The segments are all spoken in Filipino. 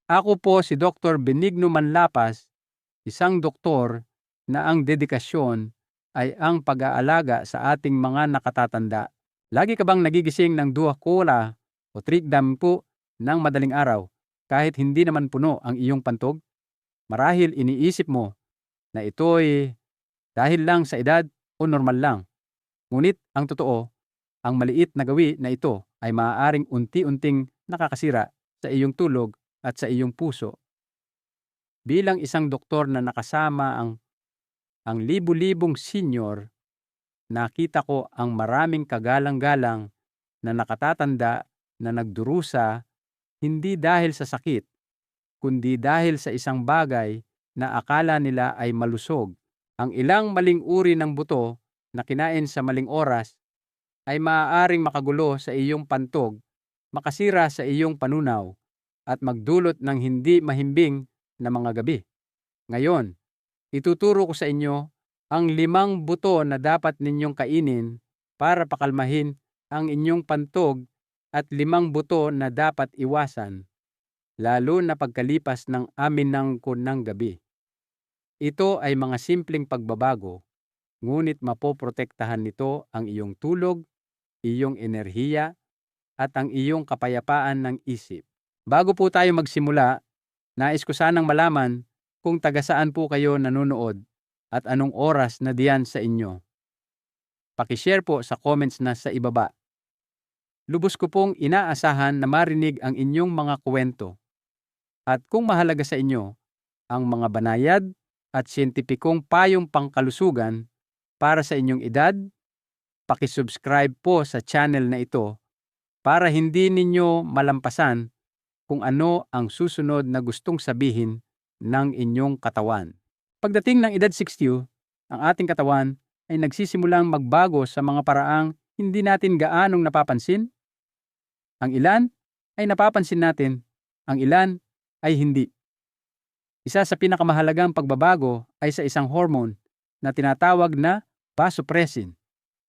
Ako po si Dr. Benigno Manlapas, isang doktor na ang dedikasyon ay ang pag-aalaga sa ating mga nakatatanda. Lagi ka bang nagigising ng 2 oras o 3 po ng madaling araw kahit hindi naman puno ang iyong pantog? Marahil iniisip mo na ito'y dahil lang sa edad o normal lang. Ngunit ang totoo, ang maliit na gawi na ito ay maaaring unti-unting nakakasira sa iyong tulog at sa iyong puso. Bilang isang doktor na nakasama ang libu-libong senior, nakita ko ang maraming kagalang-galang na nakatatanda na nagdurusa hindi dahil sa sakit, kundi dahil sa isang bagay na akala nila ay malusog. Ang ilang maling uri ng buto na kinain sa maling oras ay maaaring makagulo sa iyong pantog, makasira sa iyong panunaw, at magdulot ng hindi mahimbing na mga gabi. Ngayon, ituturo ko sa inyo ang 5 buto na dapat ninyong kainin para pakalmahin ang inyong pantog at 5 buto na dapat iwasan, lalo na pagkalipas ng aminangko ng gabi. Ito ay mga simpleng pagbabago, ngunit mapoprotektahan nito ang iyong tulog, iyong enerhiya, at ang iyong kapayapaan ng isip. Bago po tayo magsimula, nais ko sanang malaman kung taga saan po kayo nanonood at anong oras na diyan sa inyo. Pakishare po sa comments na sa ibaba. Lubos ko pong inaasahan na marinig ang inyong mga kwento. At kung mahalaga sa inyo ang mga banayad at siyentipikong payong pangkalusugan para sa inyong edad, pakisubscribe po sa channel na ito para hindi ninyo malampasan kung ano ang susunod na gustong sabihin ng inyong katawan. Pagdating ng edad 60, ang ating katawan ay nagsisimulang magbago sa mga paraang hindi natin gaanong napapansin. Ang ilan ay napapansin natin, ang ilan ay hindi. Isa sa pinakamahalagang pagbabago ay sa isang hormone na tinatawag na vasopressin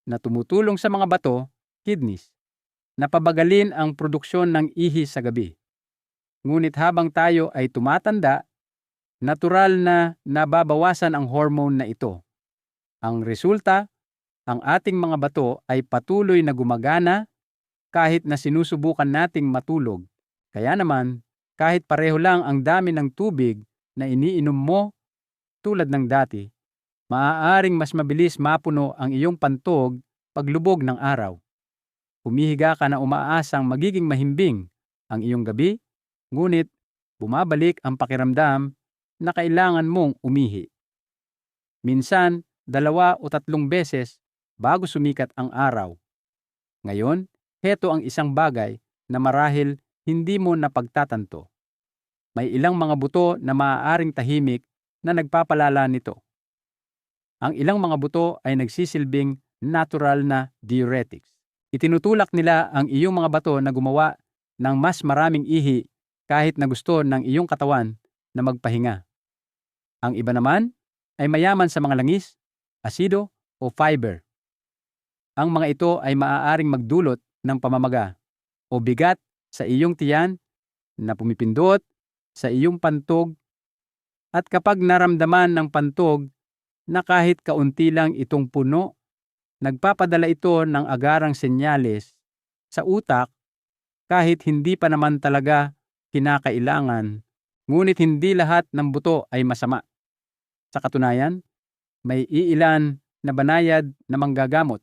na tumutulong sa mga bato, kidneys, na pabagalin ang produksyon ng ihi sa gabi. Ngunit habang tayo ay tumatanda, natural na nababawasan ang hormone na ito. Ang resulta, ang ating mga bato ay patuloy na gumagana kahit na sinusubukan nating matulog. Kaya naman, kahit pareho lang ang dami ng tubig na iniinom mo tulad ng dati, maaaring mas mabilis mapuno ang iyong pantog paglubog ng araw. Humihiga ka na umaasang magiging mahimbing ang iyong gabi, ngunit bumabalik ang pakiramdam na kailangan mong umihi. Minsan, 2 o 3 beses bago sumikat ang araw. Ngayon, heto ang isang bagay na marahil hindi mo napagtatanto. May ilang mga buto na maaaring tahimik na nagpapalala nito. Ang ilang mga buto ay nagsisilbing natural na diuretics. Itinutulak nila ang iyong mga bato na gumawa ng mas maraming ihi kahit na gusto ng iyong katawan na magpahinga. Ang iba naman ay mayaman sa mga langis, asido o fiber. Ang mga ito ay maaaring magdulot ng pamamaga o bigat sa iyong tiyan na pumipindot sa iyong pantog, at kapag naramdaman ng pantog na kahit kaunti lang itong puno, nagpapadala ito ng agarang senyales sa utak kahit hindi pa naman talaga kinakailangan. Ngunit hindi lahat ng buto ay masama. Sa katunayan, may iilan na banayad na manggagamot.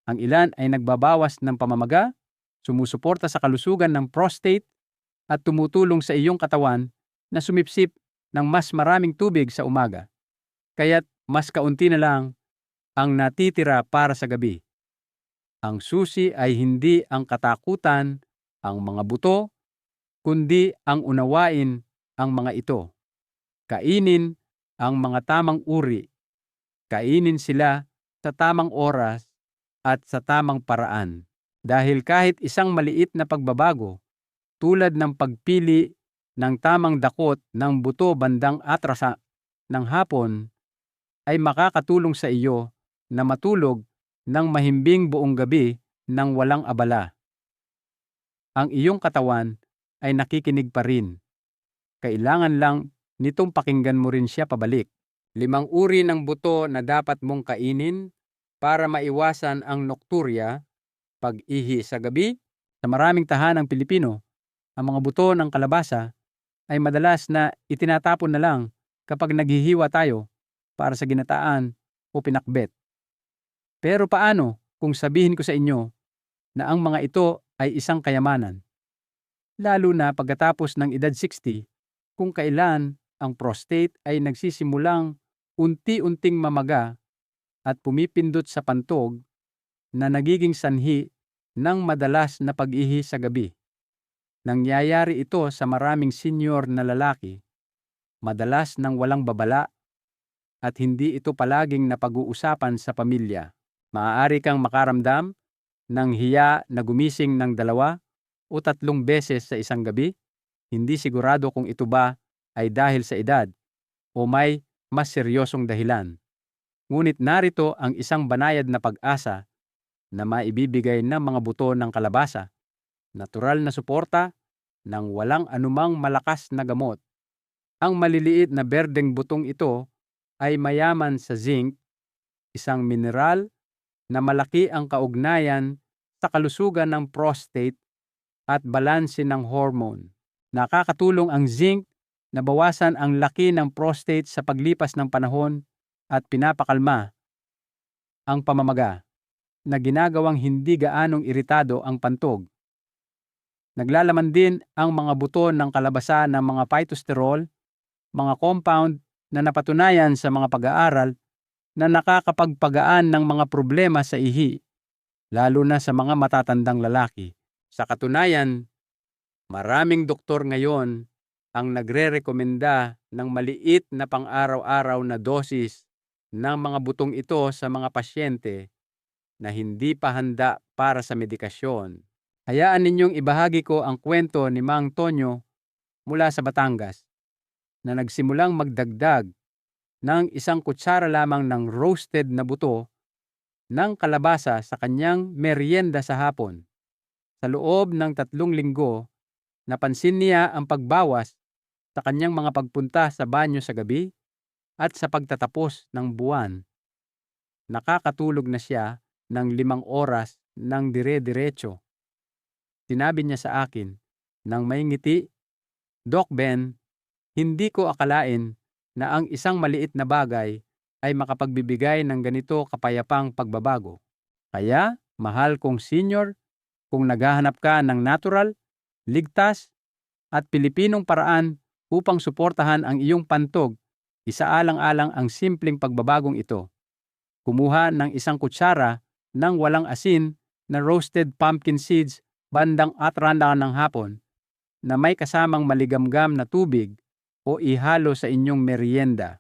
Ang ilan ay nagbabawas ng pamamaga, sumusuporta sa kalusugan ng prostate, at tumutulong sa iyong katawan na sumipsip ng mas maraming tubig sa umaga. Kaya't mas kaunti na lang ang natitira para sa gabi. Ang susi ay hindi ang katakutan, ang mga buto, kundi ang unawain ang mga ito. Kainin ang mga tamang uri. Kainin sila sa tamang oras at sa tamang paraan. Dahil kahit isang maliit na pagbabago, tulad ng pagpili ng tamang dakot ng buto bandang atrasa ng hapon, ay makakatulong sa iyo na matulog ng mahimbing buong gabi nang walang abala. Ang iyong katawan ay nakikinig pa rin. kailangan lang nitong pakinggan mo rin siya pabalik. 5 uri ng buto na dapat mong kainin para maiwasan ang nocturia, pag-ihi sa gabi. Sa maraming tahanang Pilipino, ang mga buto ng kalabasa ay madalas na itinatapon na lang kapag naghihiwa tayo para sa ginataan o pinakbet. Pero paano kung sabihin ko sa inyo na ang mga ito ay isang kayamanan? Lalo na pagkatapos ng edad 60, kung kailan ang prostate ay nagsisimulang unti-unting mamaga at pumipindot sa pantog na nagiging sanhi ng madalas na pag-ihi sa gabi. Nangyayari ito sa maraming senior na lalaki, madalas nang walang babala at hindi ito palaging napag-uusapan sa pamilya. Maaari kang makaramdam ng hiya na gumising ng 2 o 3 beses sa isang gabi. Hindi sigurado kung ito ba ay dahil sa edad o may mas seryosong dahilan. Ngunit narito ang isang banayad na pag-asa na maibibigay ng mga buto ng kalabasa. Natural na suporta ng walang anumang malakas na gamot. Ang maliliit na berdeng butong ito ay mayaman sa zinc, isang mineral na malaki ang kaugnayan sa kalusugan ng prostate at balanse ng hormone. Nakakatulong ang zinc na bawasan ang laki ng prostate sa paglipas ng panahon at pinapakalma ang pamamaga na ginagawang hindi gaanong iritado ang pantog. Naglalaman din ang mga buto ng kalabasa ng mga phytosterol, mga compound na napatunayan sa mga pag-aaral na nakakapagpagaan ng mga problema sa ihi, lalo na sa mga matatandang lalaki. Sa katunayan, maraming doktor ngayon ang nagre-rekomenda ng maliit na pang-araw-araw na dosis ng mga butong ito sa mga pasyente na hindi pa handa para sa medikasyon. Hayaan ninyong ibahagi ko ang kwento ni Mang Tonyo mula sa Batangas na nagsimulang magdagdag ng 1 kutsara lamang ng roasted na buto ng kalabasa sa kanyang merienda sa hapon. Sa loob ng 3 linggo, napansin niya ang pagbawas sa kanyang mga pagpunta sa banyo sa gabi at sa pagtatapos ng buwan. Nakakatulog na siya ng 5 oras ng dire-diretso. Sinabi niya sa akin nang may ngiti, "Doc Ben, hindi ko akalain na ang isang maliit na bagay ay makapagbibigay ng ganito kapayapang pagbabago. Kaya, mahal kong senior, kung naghahanap ka ng natural, ligtas, at Pilipinong paraan upang suportahan ang iyong pantog, isaalang-alang ang simpleng pagbabagong ito. Kumuha ng 1 kutsara ng walang asin na roasted pumpkin seeds bandang atranda ng hapon na may kasamang maligamgam na tubig o ihalo sa inyong merienda.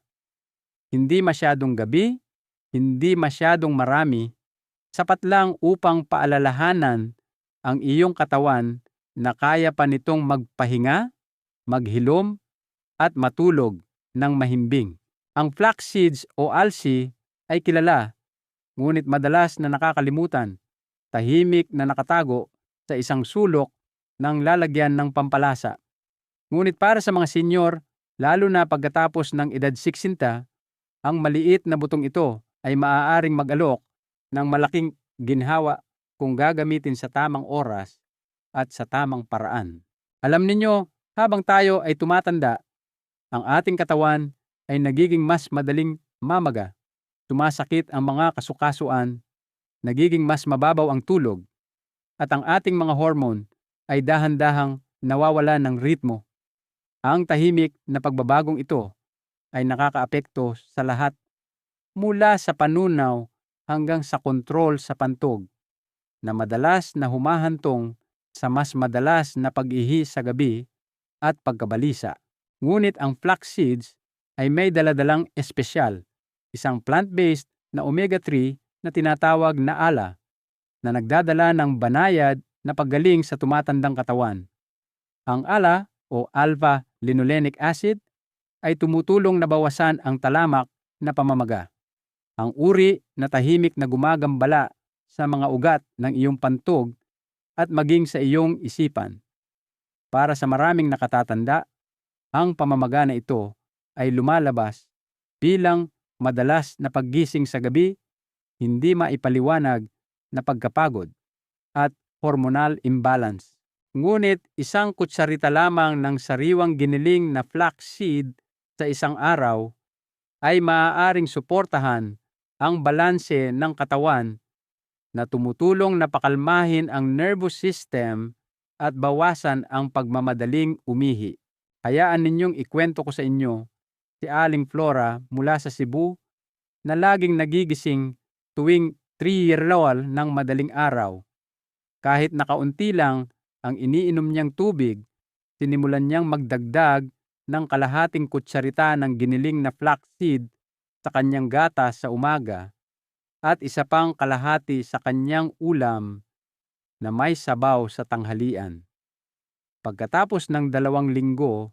Hindi masyadong gabi, hindi masyadong marami, sapat lang upang paalalahanan ang iyong katawan na kaya pa nitong magpahinga, maghilom, at matulog ng mahimbing." Ang flax seeds o alsi ay kilala, ngunit madalas na nakakalimutan, tahimik na nakatago sa isang sulok ng lalagyan ng pampalasa. Ngunit para sa mga senyor, lalo na pagkatapos ng edad 60, ang maliit na butong ito ay maaaring mag-alok ng malaking ginhawa kung gagamitin sa tamang oras at sa tamang paraan. Alam ninyo, habang tayo ay tumatanda, ang ating katawan ay nagiging mas madaling mamaga, sumasakit ang mga kasukasuan, nagiging mas mababaw ang tulog, at ang ating mga hormone ay dahan-dahang nawawala ng ritmo. Ang tahimik na pagbabagong ito ay nakakaapekto sa lahat, mula sa panunaw hanggang sa kontrol sa pantog, na madalas na humahantong sa mas madalas na pag-ihi sa gabi at pagkabalisa. Ngunit ang flax seeds ay may daladalang espesyal, isang plant-based na omega-3 na tinatawag na ALA, na nagdadala ng banayad na paggaling sa tumatandang katawan. Ang ALA o alpha-linolenic acid ay tumutulong na bawasan ang talamak na pamamaga, ang uri na tahimik na gumagambala sa mga ugat ng iyong pantog at maging sa iyong isipan. Para sa maraming nakatatanda, Ang pamamaga na ito ay lumalabas bilang madalas na paggising sa gabi, hindi maipaliwanag na pagkapagod, at hormonal imbalance. Ngunit isang kutsarita lamang ng sariwang giniling na flaxseed sa isang araw ay maaaring suportahan ang balanse ng katawan na tumutulong na pakalmahin ang nervous system at bawasan ang pagmamadaling umihi. Hayaan ninyong ikwento ko sa inyo si Aling Flora mula sa Cebu na laging nagigising tuwing 3-year-old ng madaling araw. Kahit nakaunti lang ang iniinom niyang tubig, sinimulan niyang magdagdag ng kalahating kutsarita ng giniling na flaxseed sa kanyang gatas sa umaga at isa pang kalahati sa kanyang ulam na may sabaw sa tanghalian. Pagkatapos ng 2 linggo,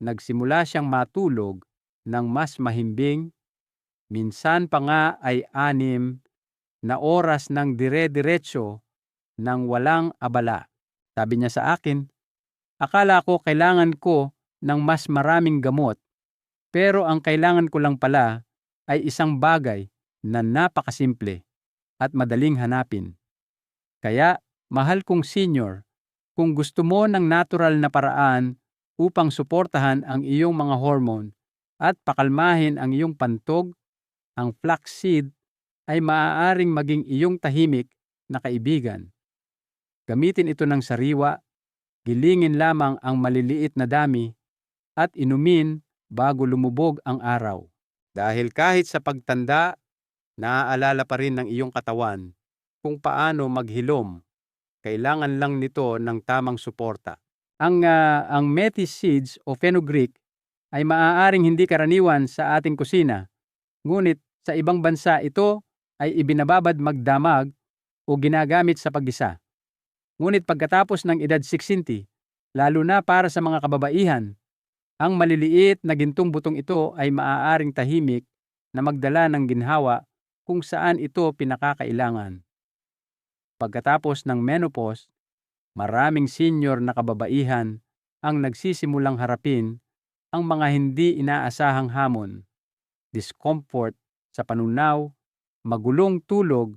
nagsimula siyang matulog ng mas mahimbing, minsan pa nga ay 6 na oras ng dire-diretso ng walang abala. Sabi niya sa akin, akala ko kailangan ko ng mas maraming gamot, pero ang kailangan ko lang pala ay isang bagay na napakasimple at madaling hanapin. Kaya, mahal kong senior, kung gusto mo ng natural na paraan upang suportahan ang iyong mga hormone at pakalmahin ang iyong pantog, ang flaxseed ay maaaring maging iyong tahimik na kaibigan. Gamitin ito ng sariwa, gilingin lamang ang maliliit na dami at inumin bago lumubog ang araw. Dahil kahit sa pagtanda, naaalala pa rin ng iyong katawan kung paano maghilom. Kailangan lang nito ng tamang suporta. Ang methi seeds o fenugreek ay maaaring hindi karaniwan sa ating kusina. Ngunit sa ibang bansa ito ay ibinababad magdamag o ginagamit sa paggisa. Ngunit pagkatapos ng edad 60, lalo na para sa mga kababaihan, ang maliliit na gintong butong ito ay maaaring tahimik na magdala ng ginhawa kung saan ito pinakakailangan. Pagkatapos ng menopause, maraming senior na kababaihan ang nagsisimulang harapin ang mga hindi inaasahang hamon, discomfort sa panunaw, magulong tulog,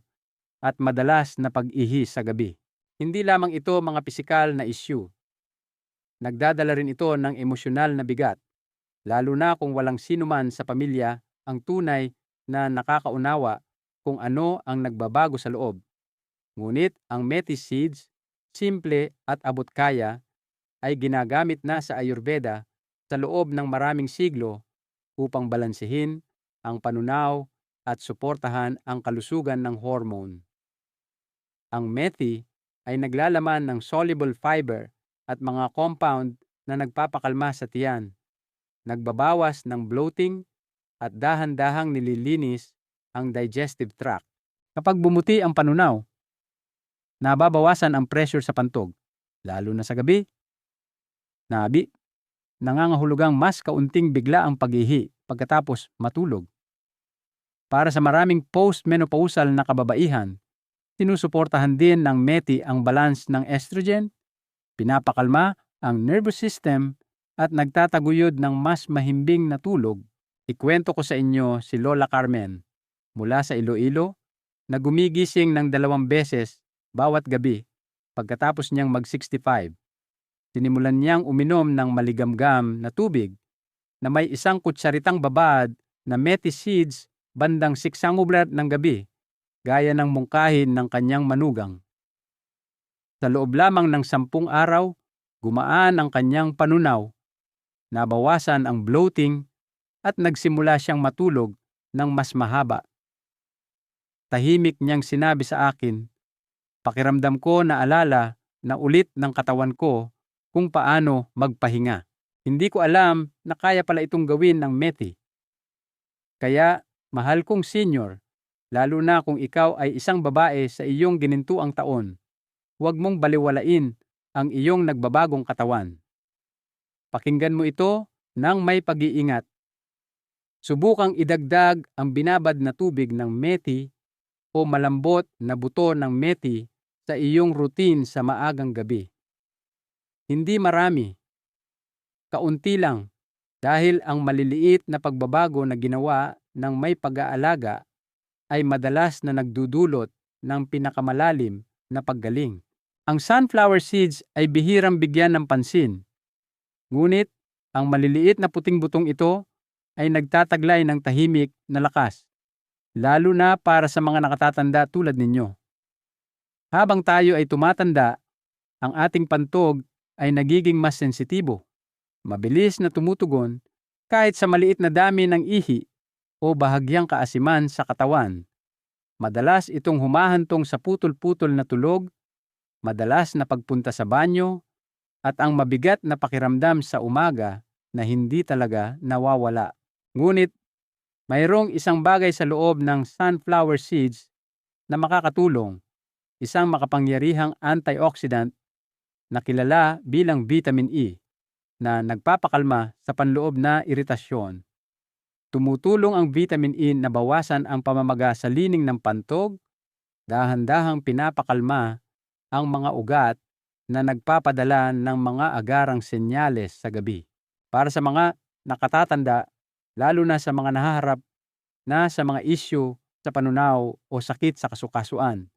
at madalas na pag-ihi sa gabi. Hindi lamang ito mga pisikal na issue. Nagdadala rin ito ng emosyonal na bigat, lalo na kung walang sinuman sa pamilya ang tunay na nakakaunawa kung ano ang nagbabago sa loob. Ngunit ang methi seeds, simple at abot-kaya, ay ginagamit na sa Ayurveda sa loob ng maraming siglo upang balansehin ang panunaw at suportahan ang kalusugan ng hormone. Ang methi ay naglalaman ng soluble fiber at mga compound na nagpapakalma sa tiyan, nagbabawas ng bloating at dahan-dahang nililinis ang digestive tract. Kapag bumuti ang panunaw, nababawasan ang pressure sa pantog, lalo na sa gabi. Nangangahulugang mas kaunting bigla ang pag-ihi pagkatapos matulog. Para sa maraming post-menopausal na kababaihan, sinusuportahan din ng methi ang balance ng estrogen, pinapakalma ang nervous system at nagtataguyod ng mas mahimbing na tulog. Ikwento ko sa inyo si Lola Carmen mula sa Iloilo na gumigising ng 2 beses bawat gabi pagkatapos niyang mag-65. Sinimulan niyang uminom ng maligamgam na tubig na may 1 kutsaritang babad na methi seeds bandang 6 ng gabi, gaya ng mungkahin ng kanyang manugang. Sa loob lamang ng 10 araw, gumaan ang kanyang panunaw, nabawasan ang bloating at nagsimula siyang matulog ng mas mahaba. Tahimik niyang sinabi sa akin, pakiramdam ko na alala na ulit ng katawan ko kung paano magpahinga. Hindi ko alam na kaya pala itong gawin ng methi. Kaya, mahal kong senior, lalo na kung ikaw ay isang babae sa iyong ginintuang taon, huwag mong baliwalain ang iyong nagbabagong katawan. Pakinggan mo ito ng may pag-iingat. Subukang idagdag ang binabad na tubig ng methi o malambot na buto ng methi sa iyong routine sa maagang gabi. Hindi marami. kaunti lang dahil ang maliliit na pagbabago na ginawa ng may pag-aalaga ay madalas na nagdudulot ng pinakamalalim na paggaling. Ang sunflower seeds ay bihirang bigyan ng pansin, ngunit ang maliliit na puting butong ito ay nagtataglay ng tahimik na lakas, lalo na para sa mga nakatatanda tulad ninyo. Habang tayo ay tumatanda, ang ating pantog ay nagiging mas sensitibo, mabilis na tumutugon kahit sa maliit na dami ng ihi o bahagyang kaasiman sa katawan. Madalas itong humahantong sa putol-putol na tulog, madalas na pagpunta sa banyo, at ang mabigat na pakiramdam sa umaga na hindi talaga nawawala. Ngunit mayroong isang bagay sa loob ng sunflower seeds na makakatulong, isang makapangyarihang antioxidant na kilala bilang vitamin E na nagpapakalma sa panloob na iritasyon. Tumutulong ang vitamin E na bawasan ang pamamaga sa lining ng pantog, dahan-dahang pinapakalma ang mga ugat na nagpapadala ng mga agarang senyales sa gabi. Para sa mga nakatatanda, lalo na sa mga nahaharap na sa mga isyu sa panunaw o sakit sa kasukasuan,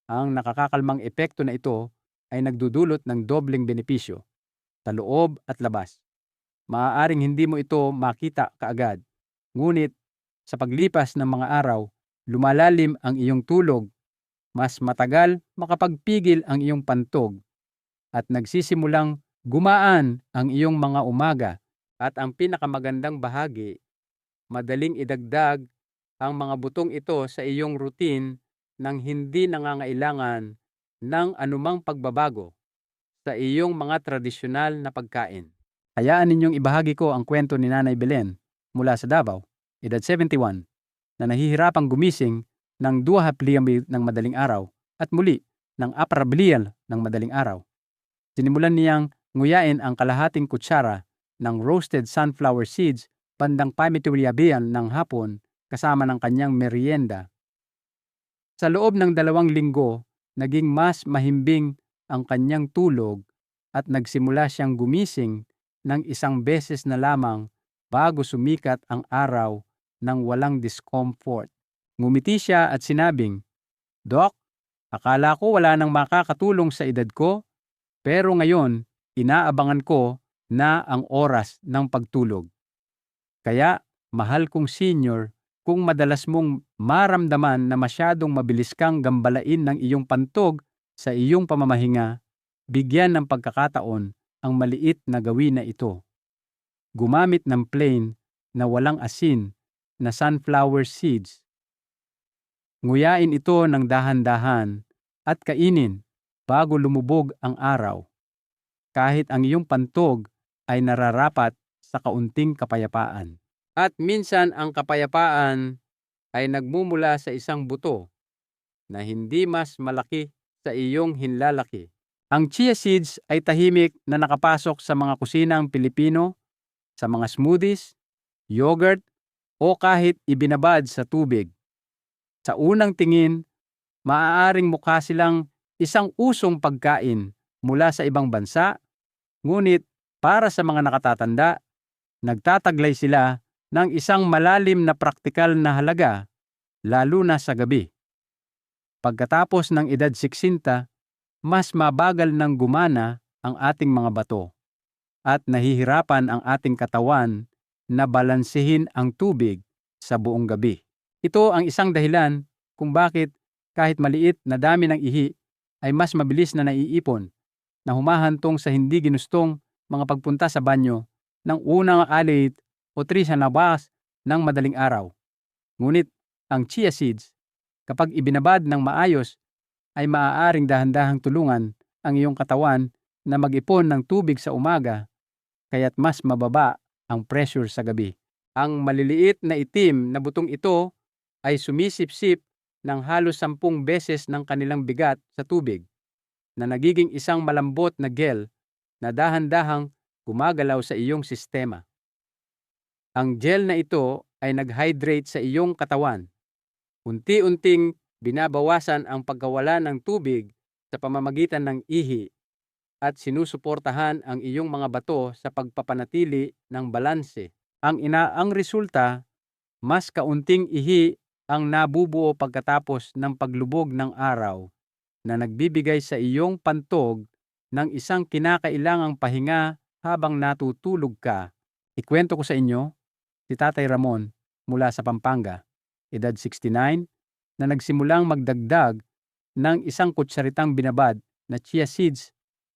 ang nakakakalmang epekto na ito ay nagdudulot ng dobleng benepisyo sa loob at labas. Maaaring hindi mo ito makita kaagad, ngunit sa paglipas ng mga araw, lumalalim ang iyong tulog, mas matagal makapagpigil ang iyong pantog, at nagsisimulang gumaan ang iyong mga umaga. At ang pinakamagandang bahagi, madaling idagdag ang mga butong ito sa iyong routine nang hindi nangangailangan ng anumang pagbabago sa iyong mga tradisyonal na pagkain. Hayaan ninyong ibahagi ko ang kwento ni Nanay Belen mula sa Davao, edad 71, na nahihirapang gumising ng 2 hapliambi ng madaling araw at muli ng 4 haplial ng madaling araw. Sinimulan niyang nguyain ang kalahating kutsara ng roasted sunflower seeds bandang pamituyabian ng hapon kasama ng kanyang merienda. Sa loob ng 2 linggo, naging mas mahimbing ang kanyang tulog at nagsimula siyang gumising ng 1 beses na lamang bago sumikat ang araw ng walang discomfort. Ngumiti siya at sinabing, "Doc, akala ko wala nang makakatulong sa edad ko, pero ngayon inaabangan ko na ang oras ng pagtulog. Kaya, mahal kong senior, kung madalas mong maramdaman na masyadong mabilis kang gambalain ng iyong pantog sa iyong pamamahinga, bigyan ng pagkakataon ang maliit na gawin na ito. Gumamit ng plain na walang asin na sunflower seeds. Nguyain ito ng dahan-dahan at kainin bago lumubog ang araw. Kahit ang iyong pantog ay nararapat sa kaunting kapayapaan. At minsan ang kapayapaan ay nagmumula sa isang buto na hindi mas malaki sa iyong hinlalaki." Ang chia seeds ay tahimik na nakapasok sa mga kusinang Pilipino, sa mga smoothies, yogurt, o kahit ibinabad sa tubig. Sa unang tingin, maaaring mukha silang isang usong pagkain mula sa ibang bansa, ngunit para sa mga nakatatanda, nagtataglay sila ng isang malalim na praktikal na halaga, lalo na sa gabi. Pagkatapos ng edad 60, mas mabagal nang gumana ang ating mga bato at nahihirapan ang ating katawan na balansehin ang tubig sa buong gabi. Ito ang isang dahilan kung bakit kahit maliit na dami ng ihi ay mas mabilis na naiipon, na humahantong sa hindi ginustong mga pagpunta sa banyo ng unang alit o 3 sa labas ng madaling araw. Ngunit ang chia seeds, kapag ibinabad ng maayos, ay maaaring dahan-dahang tulungan ang iyong katawan na mag-ipon ng tubig sa umaga, kaya't mas mababa ang pressure sa gabi. Ang maliliit na itim na butong ito ay sumisip-sip ng halos 10 beses ng kanilang bigat sa tubig, na nagiging isang malambot na gel na dahan-dahang gumagalaw sa iyong sistema. Ang gel na ito ay nag-hydrate sa iyong katawan. Unti-unting binabawasan ang pagkawala ng tubig sa pamamagitan ng ihi, at sinusuportahan ang iyong mga bato sa pagpapanatili ng balanse. Ang resulta, mas kaunting ihi ang nabubuo pagkatapos ng paglubog ng araw na nagbibigay sa iyong pantog ng isang kinakailangang pahinga habang natutulog ka. Ikwento ko sa inyo, si Tatay Ramon mula sa Pampanga, edad 69, na nagsimulang magdagdag ng isang kutsaritang binabad na chia seeds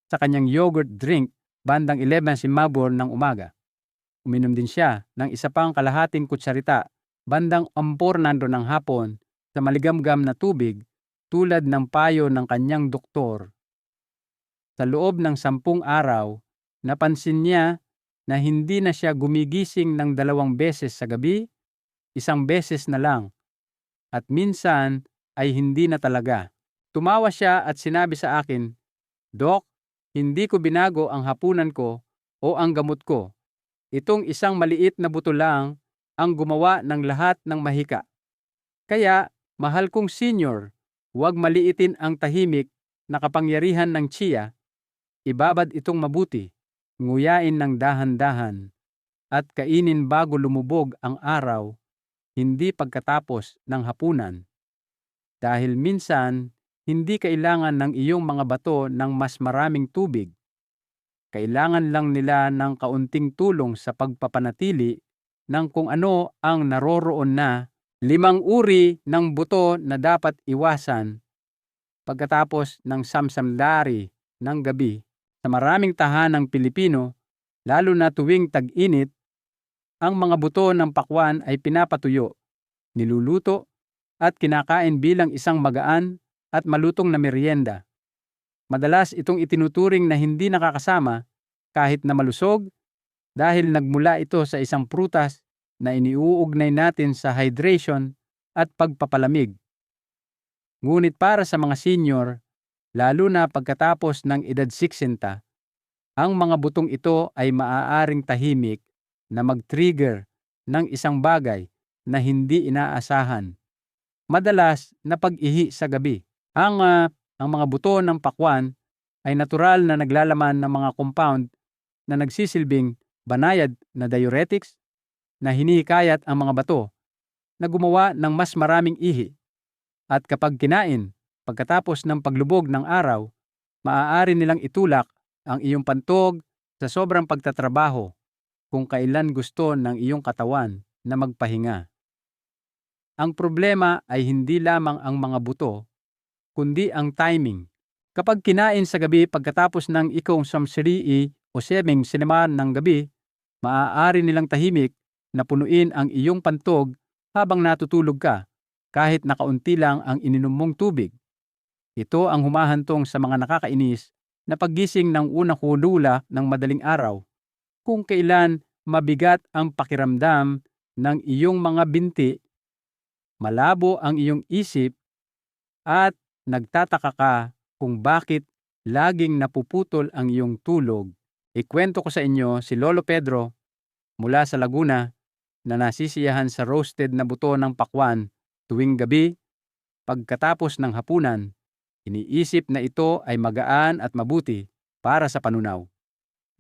sa kanyang yogurt drink bandang 11:00 ng umaga. Uminom din siya ng isa pang kalahating kutsarita bandang 4:00 ng hapon sa maligamgam na tubig tulad ng payo ng kanyang doktor. Sa loob ng 10 araw, napansin niya na hindi na siya gumigising ng 2 beses sa gabi, 1 beses na lang, at minsan ay hindi na talaga. Tumawa siya at sinabi sa akin, "Dok, hindi ko binago ang hapunan ko o ang gamot ko. Itong isang maliit na buto lang ang gumawa ng lahat ng mahika. Kaya, mahal kong senior, huwag maliitin ang tahimik na kapangyarihan ng chia. Ibabad itong mabuti, nguyain ng dahan-dahan, at kainin bago lumubog ang araw, hindi pagkatapos ng hapunan. Dahil minsan, hindi kailangan ng iyong mga bato ng mas maraming tubig. Kailangan lang nila ng kaunting tulong sa pagpapanatili ng kung ano ang naroroon na 5 uri ng buto na dapat iwasan pagkatapos ng samsamdari ng gabi. Sa maraming tahanang Pilipino, lalo na tuwing tag-init, ang mga buto ng pakwan ay pinapatuyo, niluluto, at kinakain bilang isang magaan at malutong na merienda. Madalas itong itinuturing na hindi nakakasama kahit na malusog dahil nagmula ito sa isang prutas na iniuugnay natin sa hydration at pagpapalamig. Ngunit para sa mga senior, lalo na pagkatapos ng edad 60, ang mga butong ito ay maaaring tahimik na mag-trigger ng isang bagay na hindi inaasahan. Madalas na pag-ihi sa gabi. Ang mga buto ng pakwan ay natural na naglalaman ng mga compound na nagsisilbing banayad na diuretics na hinihikayat ang mga bato na gumawa ng mas maraming ihi. At kapag kinain, pagkatapos ng paglubog ng araw, maaari nilang itulak ang iyong pantog sa sobrang pagtatrabaho kung kailan gusto ng iyong katawan na magpahinga. Ang problema ay hindi lamang ang mga buto, kundi ang timing. Kapag kinain sa gabi pagkatapos ng samsiri o 7 sineman ng gabi, maaari nilang tahimik na punuin ang iyong pantog habang natutulog ka, kahit nakaunti lang ang ininom mong tubig. Ito ang humahantong sa mga nakakainis na paggising ng unang hulula ng madaling araw, kung kailan mabigat ang pakiramdam ng iyong mga binti, malabo ang iyong isip, at nagtataka ka kung bakit laging napuputol ang iyong tulog. Ikwento ko sa inyo si Lolo Pedro mula sa Laguna na nasisiyahan sa roasted na buto ng pakwan tuwing gabi pagkatapos ng hapunan. Iniisip na ito ay magaan at mabuti para sa panunaw.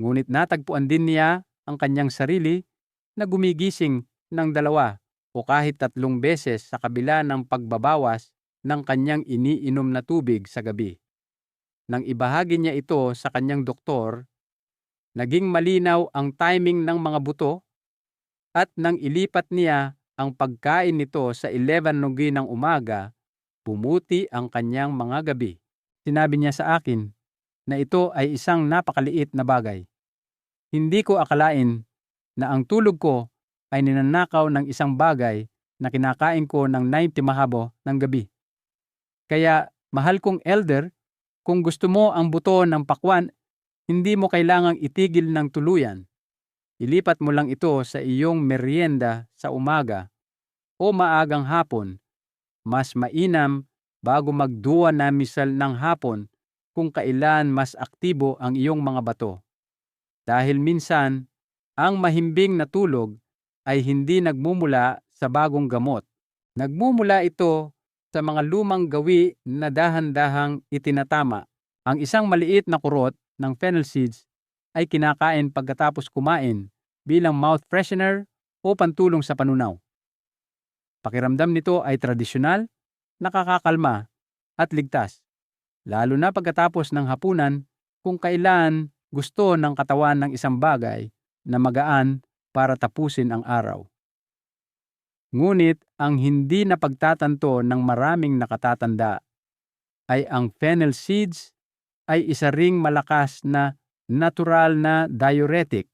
Ngunit natagpuan din niya ang kanyang sarili na gumigising ng 2 o kahit 3 beses sa kabila ng pagbabawas ng kanyang iniinom na tubig sa gabi. Nang ibahagi niya ito sa kanyang doktor, naging malinaw ang timing ng mga buto at nang ilipat niya ang pagkain nito sa 11:00 ng umaga, pumuti ang kanyang mga gabi. Sinabi niya sa akin na ito ay isang napakaliit na bagay. Hindi ko akalain na ang tulog ko ay ninanakaw ng isang bagay na kinakain ko ng 90 mahabo ng gabi. Kaya, mahal kong elder, kung gusto mo ang buto ng pakwan, hindi mo kailangang itigil ng tuluyan. Ilipat mo lang ito sa iyong merienda sa umaga o maagang hapon. Mas mainam bago magduwa na misal ng hapon kung kailan mas aktibo ang iyong mga bato. Dahil minsan, ang mahimbing na tulog ay hindi nagmumula sa bagong gamot. Nagmumula ito sa mga lumang gawi na dahan-dahang itinatama. Ang isang maliit na kurot ng fennel seeds ay kinakain pagkatapos kumain bilang mouth freshener o pantulong sa panunaw. Pakiramdam nito ay tradisyonal, nakakakalma at ligtas, lalo na pagkatapos ng hapunan kung kailan gusto ng katawan ng isang bagay na magaan para tapusin ang araw. Ngunit ang hindi napagtatanto ng maraming nakatatanda ay ang fennel seeds ay isa ring malakas na natural na diuretic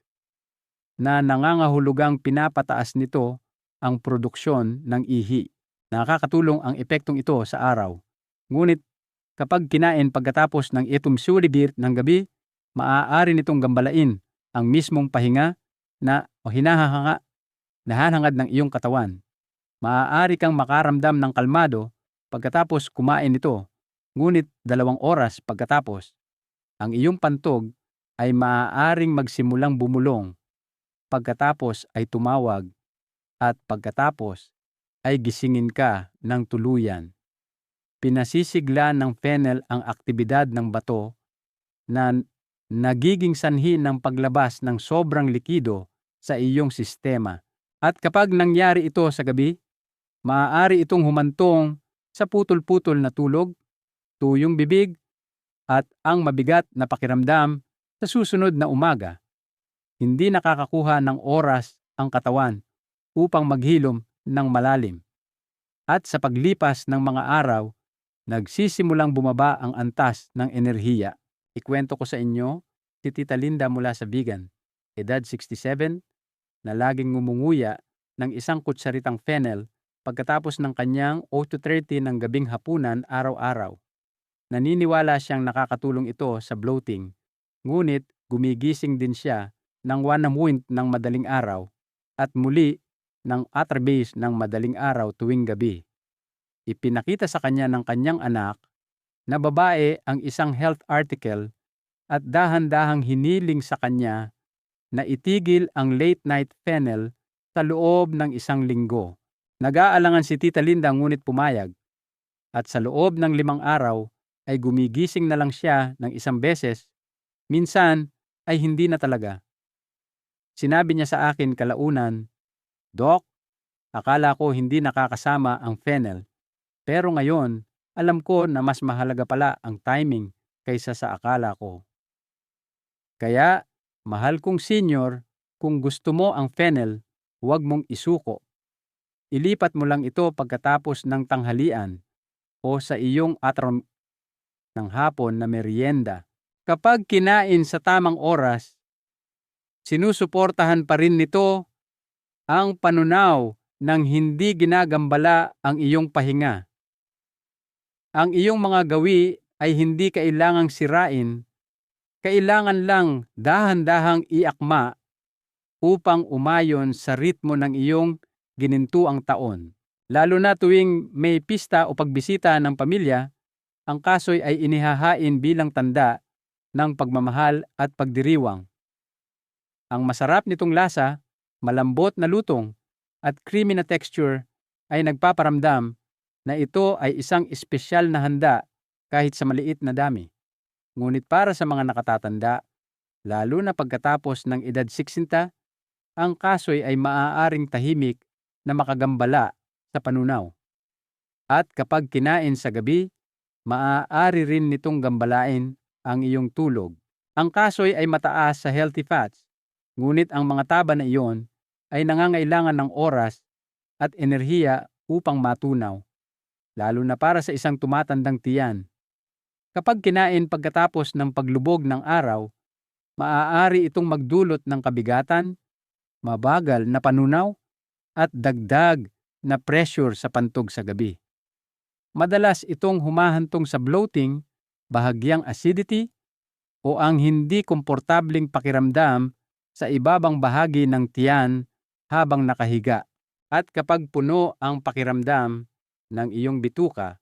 na nangangahulugang pinapataas nito ang produksyon ng ihi. Nakakatulong ang epektong ito sa araw. Ngunit kapag kinain pagkatapos ng itong sulibir ng gabi, maaari nitong gambalain ang mismong pahinga na nahanhangad ng iyong katawan. Maaari kang makaramdam ng kalmado pagkatapos kumain ito, ngunit 2 oras pagkatapos, ang iyong pantog ay maaaring magsimulang bumulong, pagkatapos ay tumawag, at pagkatapos ay gisingin ka ng tuluyan. Pinasisigla ng fennel ang aktibidad ng bato na nagiging sanhi ng paglabas ng sobrang likido sa iyong sistema. At kapag nangyari ito sa gabi, maaari itong humantong sa putol-putol na tulog, tuyong bibig, at ang mabigat na pakiramdam sa susunod na umaga. Hindi nakakakuha ng oras ang katawan upang maghilom ng malalim. At sa paglipas ng mga araw, nagsisimulang bumaba ang antas ng enerhiya. Ikwento ko sa inyo si Tita Linda mula sa Bigan, edad 67, na laging ngumunguya ng isang kutsaritang fennel pagkatapos ng kanyang 8:30 ng gabing hapunan araw-araw. Naniniwala siyang nakakatulong ito sa bloating, ngunit gumigising din siya ng 1 ng madaling araw at muli ng atrbase ng madaling araw tuwing gabi. Ipinakita sa kanya ng kanyang anak na babae ang isang health article at dahan-dahang hiniling sa kanya na itigil ang late night fennel sa loob ng 1 linggo. Nag-aalangan si Tita Linda ngunit pumayag, at sa loob ng 5 araw ay gumigising na lang siya ng 1 beses, minsan ay hindi na talaga. Sinabi niya sa akin kalaunan, "Doc, akala ko hindi nakakasama ang fennel, pero ngayon alam ko na mas mahalaga pala ang timing kaysa sa akala ko." Kaya, mahal kong senior, kung gusto mo ang fennel, huwag mong isuko. Ilipat mo lang ito pagkatapos ng tanghalian o sa iyong atrom ng hapon na merienda. Kapag kinain sa tamang oras, sinusuportahan pa rin nito ang panunaw ng hindi ginagambala ang iyong pahinga. Ang iyong mga gawi ay hindi kailangang sirain, kailangan lang dahan-dahang iakma upang umayon sa ritmo ng iyong ginintuang taon. Lalo na tuwing may pista o pagbisita ng pamilya, ang kasoy ay inihahain bilang tanda ng pagmamahal at pagdiriwang. Ang masarap nitong lasa, malambot na lutong, at creamy na texture ay nagpaparamdam na ito ay isang espesyal na handa kahit sa maliit na dami. Ngunit para sa mga nakatatanda, lalo na pagkatapos ng edad 60, ang kasoy ay maaaring tahimik na makagambala sa panunaw. At kapag kinain sa gabi, maaari rin nitong gambalain ang iyong tulog. Ang kasoy ay mataas sa healthy fats, ngunit ang mga taba na iyon ay nangangailangan ng oras at enerhiya upang matunaw, lalo na para sa isang tumatandang tiyan. Kapag kinain pagkatapos ng paglubog ng araw, maaari itong magdulot ng kabigatan, mabagal na panunaw, at dagdag na pressure sa pantog sa gabi. Madalas itong humahantong sa bloating, bahagyang acidity, o ang hindi komportabling pakiramdam sa ibabang bahagi ng tiyan habang nakahiga. At kapag puno ang pakiramdam ng iyong bituka,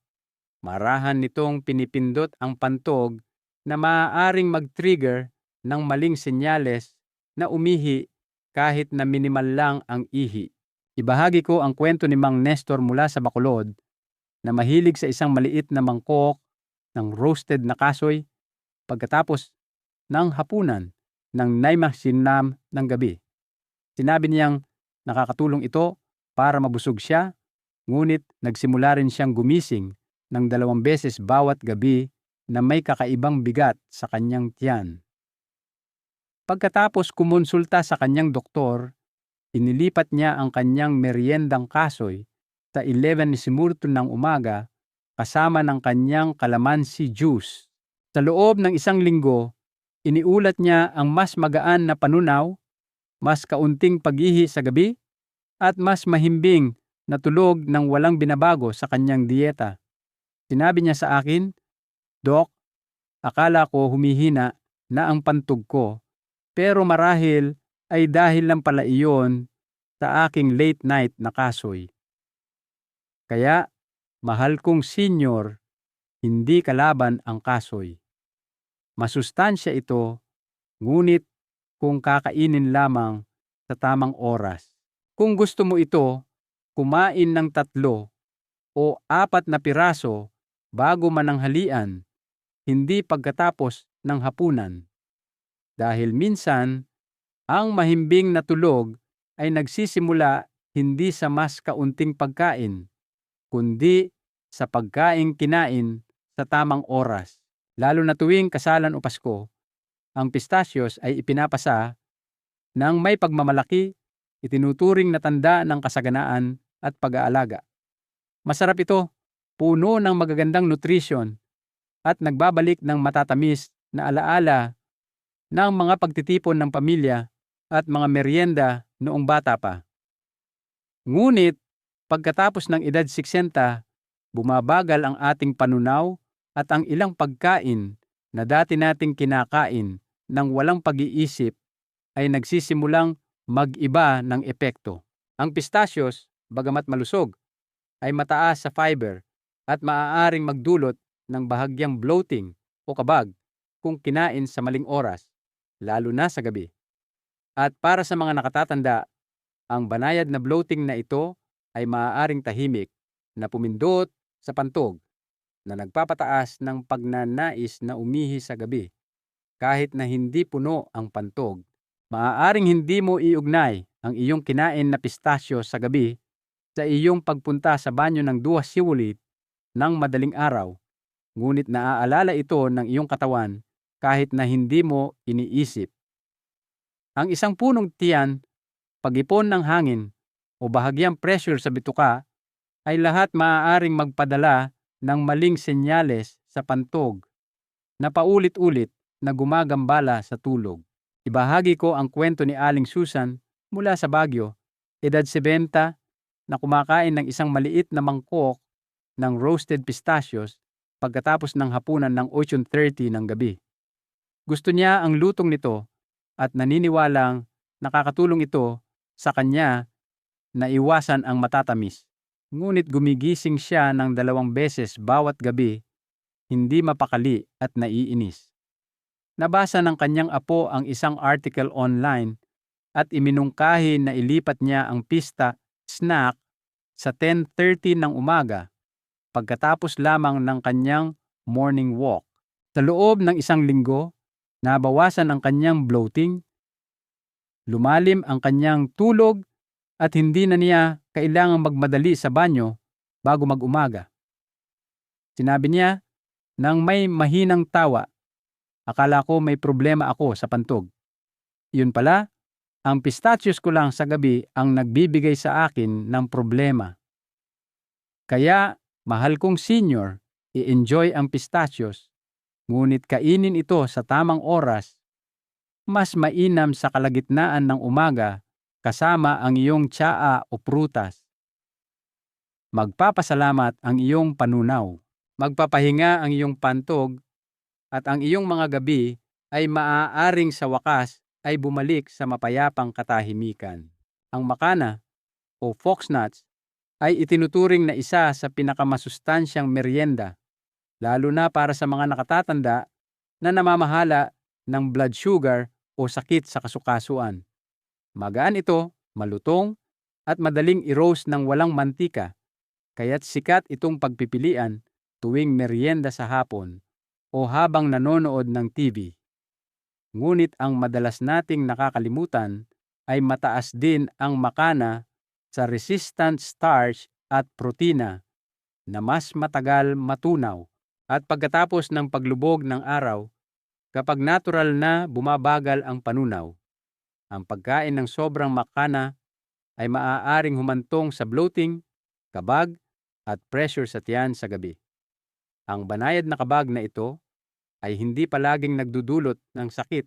marahan nitong pinipindot ang pantog na maaaring mag-trigger ng maling senyales na umihi kahit na minimal lang ang ihi. Ibahagi ko ang kwento ni Mang Nestor mula sa Bacolod na mahilig sa isang maliit na mangkok ng roasted na kasoy. Pagkatapos ng hapunan ng 9 ng gabi. Sinabi niyang nakakatulong ito para mabusog siya, ngunit nagsimula rin siyang gumising ng 2 beses bawat gabi na may kakaibang bigat sa kanyang tiyan. Pagkatapos kumonsulta sa kanyang doktor, inilipat niya ang kanyang meriendang kasoy sa 11:15 ng umaga kasama ng kanyang kalamansi juice. Sa loob ng 1 linggo, iniulat niya ang mas magaan na panunaw, mas kaunting pag-ihi sa gabi, at mas mahimbing na tulog nang walang binabago sa kanyang dieta. Sinabi niya sa akin, "Doc, akala ko humihina na ang pantog ko, pero marahil ay dahil lang pala iyon sa aking late night na kasoy. Kaya, mahal kong senior, hindi kalaban ang kasoy. Masustansya ito, ngunit kung kakainin lamang sa tamang oras. Kung gusto mo ito, kumain ng 3 o 4 na piraso bago mananghalian, hindi pagkatapos ng hapunan. Dahil minsan, ang mahimbing na tulog ay nagsisimula hindi sa mas kaunting pagkain, kundi sa pagkaing kinain sa tamang oras. Lalo na tuwing kasalan o Pasko, ang pistasyos ay ipinapasa ng may pagmamalaki, itinuturing na tanda ng kasaganaan at pag-aalaga. Masarap ito, puno ng magagandang nutrisyon, at nagbabalik ng matatamis na alaala ng mga pagtitipon ng pamilya at mga merienda noong bata pa. Ngunit, pagkatapos ng edad 60, bumabagal ang ating panunaw at ang ilang pagkain na dati nating kinakain ng walang pag-iisip ay nagsisimulang mag-iba ng epekto. Ang pistasyos, bagamat malusog, ay mataas sa fiber at maaaring magdulot ng bahagyang bloating o kabag kung kinain sa maling oras, lalo na sa gabi. At para sa mga nakatatanda, ang banayad na bloating na ito ay maaaring tahimik na pumindot sa pantog na nagpapataas ng pagnanais na umihi sa gabi. Kahit na hindi puno ang pantog, maaaring hindi mo iugnay ang iyong kinain na pistasyo sa gabi sa iyong pagpunta sa banyo ng 2 siwulit ng madaling araw, ngunit naaalala ito ng iyong katawan kahit na hindi mo iniisip. Ang isang punong tiyan, pag-ipon ng hangin, o bahagyang pressure sa bituka ay lahat maaaring magpadala ng maling senyales sa pantog na paulit-ulit na gumagambala sa tulog. Ibahagi ko ang kwento ni Aling Susan mula sa Baguio, edad 70, na kumakain ng isang maliit na mangkok ng roasted pistachios pagkatapos ng hapunan ng 8:30 ng gabi. Gusto niya ang lutong nito at naniniwalang nakakatulong ito sa kanya na iwasan ang matatamis. Ngunit gumigising siya ng 2 beses bawat gabi, hindi mapakali at naiinis. Nabasa ng kanyang apo ang isang article online at iminungkahi na ilipat niya ang pista snack sa 10:30 ng umaga pagkatapos lamang ng kanyang morning walk. Sa loob ng 1 linggo, nabawasan ang kanyang bloating, lumalim ang kanyang tulog, at hindi na niya kailangang magmadali sa banyo bago mag-umaga. Sinabi niya nang may mahinang tawa, "Akala ko may problema ako sa pantog. Yun pala, ang pistachios ko lang sa gabi ang nagbibigay sa akin ng problema." Kaya, mahal kong senior, i-enjoy ang pistachios, ngunit kainin ito sa tamang oras, mas mainam sa kalagitnaan ng umaga kasama ang iyong tsaa o prutas. Magpapasalamat ang iyong panunaw. Magpapahinga ang iyong pantog at ang iyong mga gabi ay maaaring sa wakas ay bumalik sa mapayapang katahimikan. Ang makana o foxnuts ay itinuturing na isa sa pinakamasustansyang merienda, lalo na para sa mga nakatatanda na namamahala ng blood sugar o sakit sa kasukasuan. Magaan ito, malutong, at madaling i-roast ng walang mantika, kaya't sikat itong pagpipilian tuwing merienda sa hapon o habang nanonood ng TV. Ngunit ang madalas nating nakakalimutan ay mataas din ang makana sa resistant starch at protina na mas matagal matunaw. At pagkatapos ng paglubog ng araw, kapag natural na bumabagal ang panunaw, ang pagkain ng sobrang makana ay maaaring humantong sa bloating, kabag, at pressure sa tiyan sa gabi. Ang banayad na kabag na ito ay hindi palaging nagdudulot ng sakit,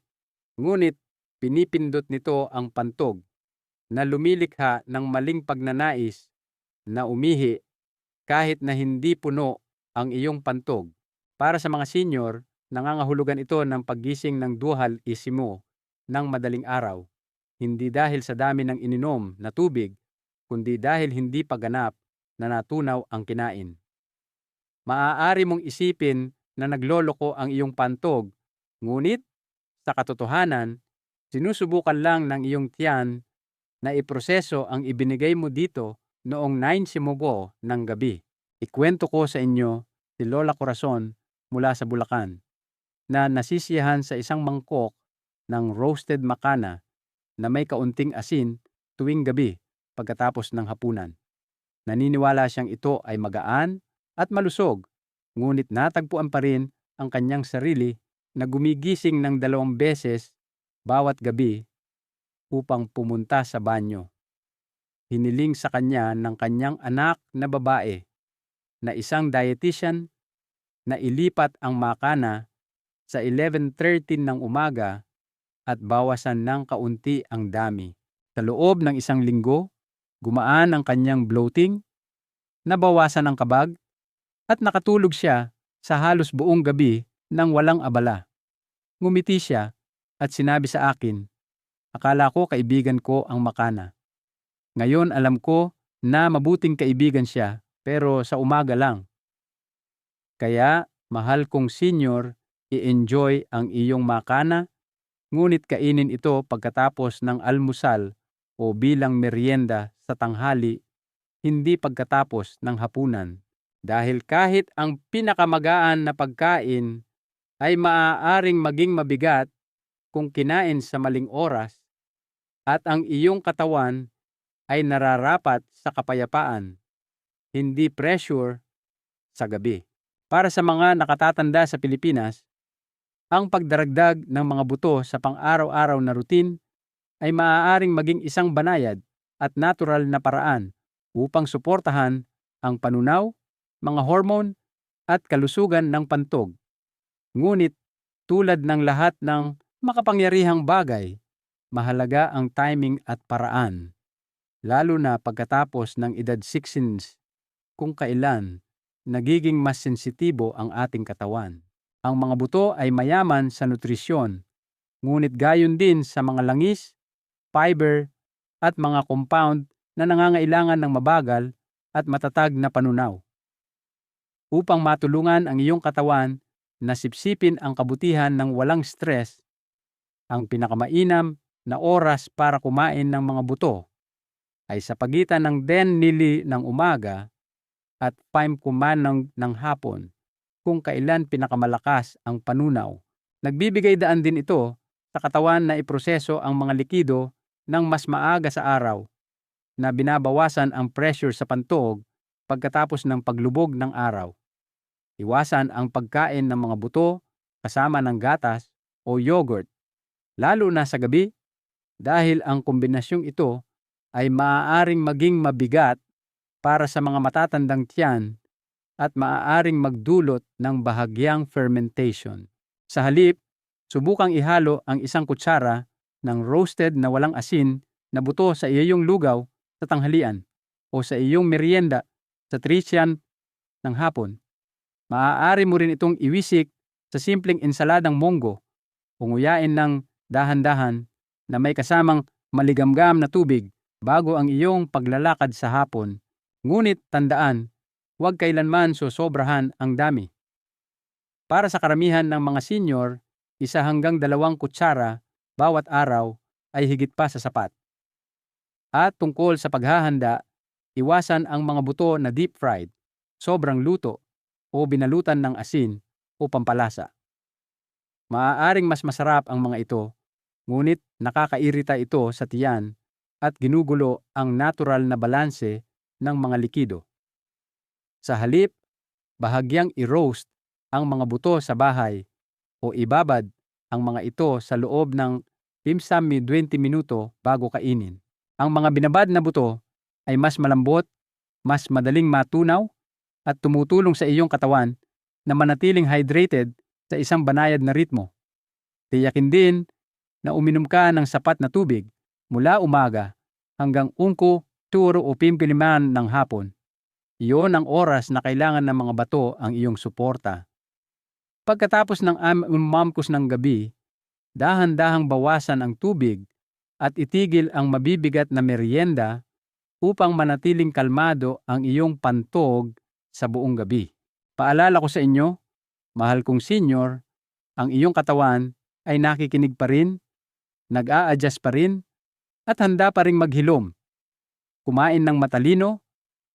ngunit pinipindot nito ang pantog na lumilikha ng maling pagnanais na umihi kahit na hindi puno ang iyong pantog. Para sa mga senior, nangangahulugan ito ng paggising ng 2:00 ng madaling araw, hindi dahil sa dami ng ininom na tubig, kundi dahil hindi pa ganap na natunaw ang kinain. Maaari mong isipin na nagloloko ang iyong pantog, ngunit sa katotohanan, sinusubukan lang ng iyong tiyan na iproseso ang ibinigay mo dito noong 9:00 ng gabi. Ikwento ko sa inyo si Lola Corazon mula sa Bulacan na nasisiyahan sa isang mangkok ng roasted makana na may kaunting asin tuwing gabi pagkatapos ng hapunan. Naniniwala siyang ito ay magaan at malusog, ngunit natagpuan pa rin ang kanyang sarili na gumigising ng 2 beses bawat gabi upang pumunta sa banyo. Hiniling sa kanya ng kanyang anak na babae na isang dietitian na ilipat ang makana sa 11:30 ng umaga at bawasan ng kaunti ang dami. Sa loob ng 1 linggo, gumaan ang kanyang bloating, nabawasan ang kabag, at nakatulog siya sa halos buong gabi nang walang abala. Ngumiti siya at sinabi sa akin, "Akala ko kaibigan ko ang makana. Ngayon alam ko na mabuting kaibigan siya, pero sa umaga lang. Kaya, mahal kong senior, i-enjoy ang iyong makana, ngunit kainin ito pagkatapos ng almusal o bilang merienda sa tanghali, hindi pagkatapos ng hapunan. Dahil kahit ang pinakamagaan na pagkain ay maaaring maging mabigat kung kinain sa maling oras, at ang iyong katawan ay nararapat sa kapayapaan, hindi pressure sa gabi." Para sa mga nakatatanda sa Pilipinas, ang pagdaragdag ng mga buto sa pang-araw-araw na routine ay maaaring maging isang banayad at natural na paraan upang suportahan ang panunaw, mga hormone, at kalusugan ng pantog. Ngunit tulad ng lahat ng makapangyarihang bagay, mahalaga ang timing at paraan, lalo na pagkatapos ng edad 16s, kung kailan nagiging mas sensitibo ang ating katawan. Ang mga buto ay mayaman sa nutrisyon, ngunit gayon din sa mga langis, fiber, at mga compound na nangangailangan ng mabagal at matatag na panunaw. Upang matulungan ang iyong katawan na sipsipin ang kabutihan ng walang stress, ang pinakamainam na oras para kumain ng mga buto ay sa pagitan ng 10:00 ng umaga at 5:00 ng hapon, kung kailan pinakamalakas ang panunaw. Nagbibigay daan din ito sa katawan na iproseso ang mga likido ng mas maaga sa araw, na binabawasan ang pressure sa pantog pagkatapos ng paglubog ng araw. Iwasan ang pagkain ng mga buto kasama ng gatas o yogurt, lalo na sa gabi, dahil ang kombinasyong ito ay maaaring maging mabigat para sa mga matatandang tiyan at maaaring magdulot ng bahagyang fermentation. Sa halip, subukang ihalo ang 1 kutsara ng roasted na walang asin na buto sa iyong lugaw sa tanghalian o sa iyong merienda sa trisyan ng hapon. Maaari mo rin itong iwisik sa simpleng ensaladang monggo o nguyain ng dahan-dahan na may kasamang maligamgam na tubig bago ang iyong paglalakad sa hapon. Ngunit tandaan, huwag kailanman sosobrahan ang dami. Para sa karamihan ng mga senior, 1 hanggang 2 kutsara bawat araw ay higit pa sa sapat. At tungkol sa paghahanda, iwasan ang mga buto na deep fried, sobrang luto, o binalutan ng asin o pampalasa. Maaaring mas masarap ang mga ito, ngunit nakakairita ito sa tiyan at ginugulo ang natural na balanse ng mga likido. Sa halip, bahagyang i-roast ang mga buto sa bahay o ibabad ang mga ito sa loob ng 15-20 minuto bago kainin. Ang mga binabad na buto ay mas malambot, mas madaling matunaw, at tumutulong sa iyong katawan na manatiling hydrated sa isang banayad na ritmo. Tiyakin din na uminom ka ng sapat na tubig mula umaga hanggang 1 o 5 ng hapon. Iyon ang oras na kailangan ng mga bato ang iyong suporta. Pagkatapos ng umamkos ng gabi, dahan-dahang bawasan ang tubig at itigil ang mabibigat na merienda upang manatiling kalmado ang iyong pantog sa buong gabi. Paalala ko sa inyo, mahal kong senior, ang iyong katawan ay nakikinig pa rin, nag-a-adjust pa rin, at handa pa ring maghilom. Kumain ng matalino,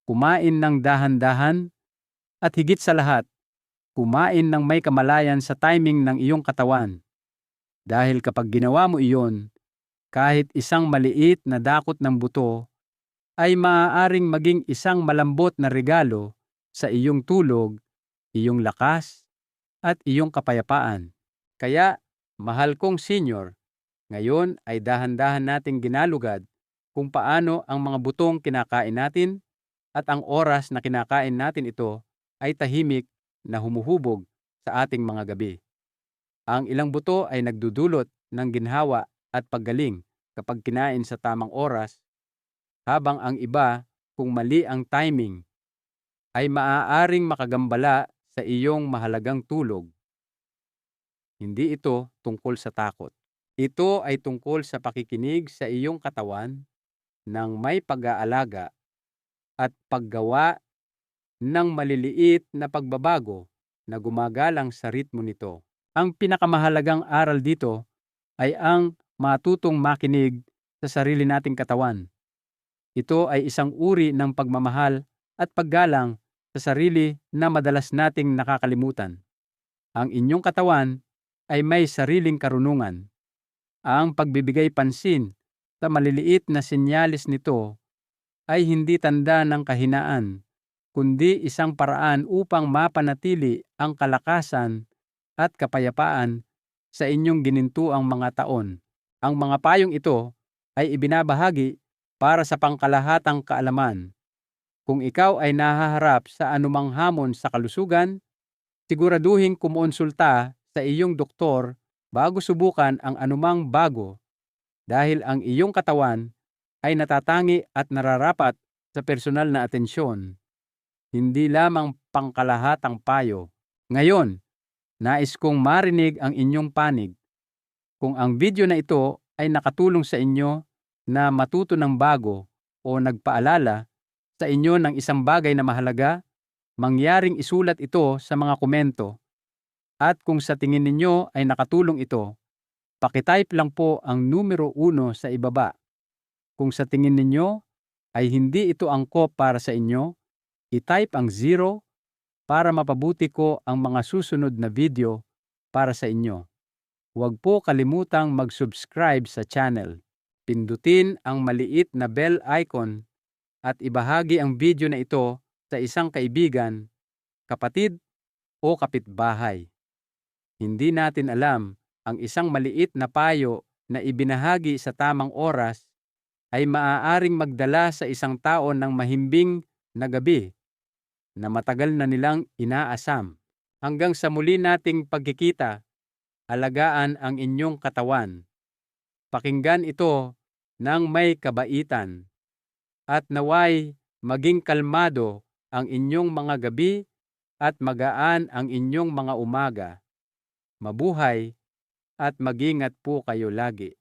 kumain ng dahan-dahan, at higit sa lahat, kumain ng may kamalayan sa timing ng iyong katawan. Dahil kapag ginawa mo iyon, kahit isang maliit na dakot ng buto ay maaaring maging isang malambot na regalo sa iyong tulog, iyong lakas, at iyong kapayapaan. Kaya, mahal kong senior, ngayon ay dahan-dahan nating ginalugad kung paano ang mga butong kinakain natin at ang oras na kinakain natin ito ay tahimik na humuhubog sa ating mga gabi. Ang ilang buto ay nagdudulot ng ginhawa at paggaling kapag kinain sa tamang oras, habang ang iba, kung mali ang timing, ay maaaring makagambala sa iyong mahalagang tulog. Hindi ito tungkol sa takot. Ito ay tungkol sa pakikinig sa iyong katawan ng may pag-aalaga at paggawa ng maliliit na pagbabago na gumagalang sa ritmo nito. Ang pinakamahalagang aral dito ay ang matutong makinig sa sarili nating katawan. Ito ay isang uri ng pagmamahal at paggalang sa sarili na madalas nating nakakalimutan. Ang inyong katawan ay may sariling karunungan. Ang pagbibigay pansin sa maliliit na senyales nito ay hindi tanda ng kahinaan, kundi isang paraan upang mapanatili ang kalakasan at kapayapaan sa inyong ginintuang mga taon. Ang mga payong ito ay ibinabahagi para sa pangkalahatang kaalaman. Kung ikaw ay nahaharap sa anumang hamon sa kalusugan, siguraduhin kumonsulta sa iyong doktor bago subukan ang anumang bago, dahil ang iyong katawan ay natatangi at nararapat sa personal na atensyon, hindi lamang pangkalahatang payo. Ngayon, nais kong marinig ang inyong panig. Kung ang video na ito ay nakatulong sa inyo na matuto ng bago o nagpaalala sa inyo ng isang bagay na mahalaga, mangyaring isulat ito sa mga komento. At kung sa tingin ninyo ay nakatulong ito, pakitype lang po ang numero 1 sa ibaba. Kung sa tingin ninyo ay hindi ito angkop para sa inyo, i-type ang 0 para mapabuti ko ang mga susunod na video para sa inyo. Huwag po kalimutang mag-subscribe sa channel. Pindutin ang maliit na bell icon at ibahagi ang video na ito sa isang kaibigan, kapatid o kapitbahay. Hindi natin alam, ang isang maliit na payo na ibinahagi sa tamang oras ay maaaring magdala sa isang tao ng mahimbing na gabi na matagal na nilang inaasam. Hanggang sa muli nating pagkikita, alagaan ang inyong katawan. Pakinggan ito ng may kabaitan, at naway maging kalmado ang inyong mga gabi at magaan ang inyong mga umaga. Mabuhay at mag-ingat po kayo lagi.